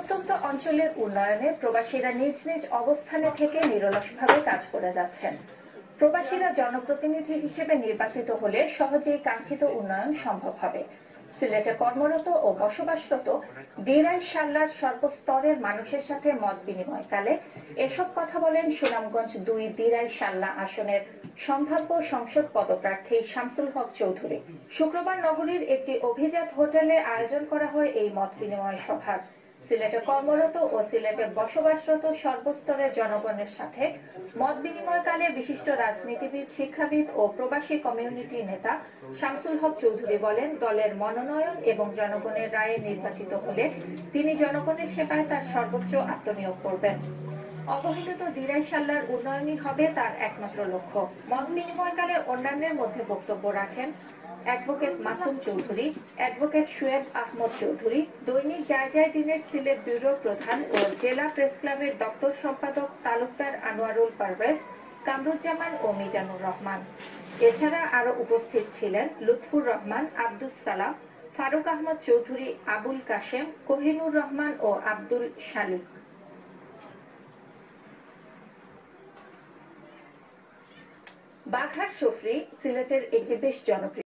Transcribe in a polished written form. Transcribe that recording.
প্রত্যন্ত অঞ্চলের উন্নয়নে প্রবাসীরা নিজ নিজ অবস্থানে থেকে নিরলসভাবে কাজ করে যাচ্ছেন। প্রবাসীরা জনপ্রতিনিধি হিসেবে নির্বাচিত হলে সহজেই কাঙ্ক্ষিত উন্নয়ন সম্ভব হবে। সিলেটে কর্মরত ও বসবাসরত দিরাই শাল্লার সর্বস্তরের মানুষের সাথে মত বিনিময়কালে এসব কথা বলেন সুনামগঞ্জ ২ দিরাই শাল্লা আসনের সম্ভাব্য সংসদ পদপ্রার্থী শামসুল হক চৌধুরী। শুক্রবার নগরীর একটি অভিজাত হোটেলে আয়োজন করা হয় এই মত বিনিময় সভা। সিলেটে কর্মরত ও সিলেটে বসবাসরত সর্বস্তরের জনগণের সাথে মত বিনিময়কালে বিশিষ্ট রাজনীতিবিদ, শিক্ষাবিদ ও প্রবাসী কমিউনিটি নেতা শামসুল হক চৌধুরী বলেন, দলের মনোনয়ন এবং জনগণের রায়ে নির্বাচিত হলে তিনি জনগণের সেবায় তার সর্বোচ্চ আত্মনিয়োগ করবেন। অবহেলিত দিরাই শাল্লার উন্নয়নই হবে তার একমাত্র লক্ষ্য। মত বিনিময়কালে অন্যান্যের মধ্যে বক্তব্য রাখেন অ্যাডভোকেট মাসুম চৌধুরী, অ্যাডভোকেট শোয়েব আহমদ চৌধুরী, দৈনিক যায় দিনের সিলেট ব্যুরোর প্রধান ও জেলা প্রেস ক্লাবের দপ্তর সম্পাদক তালুকদার আনোয়ারুল পারভেজ, কামরুজ্জামান ও মিজানুর রহমান। এছাড়া আরো উপস্থিত ছিলেন লুৎফুর রহমান, আব্দুস সালাম, ফারুক আহমদ চৌধুরী, আবুল কাশেম, কোহিনুর রহমান ও আব্দুল শালিক। বাঘার সফরি সিলেটের একটি বেশ জনপ্রিয়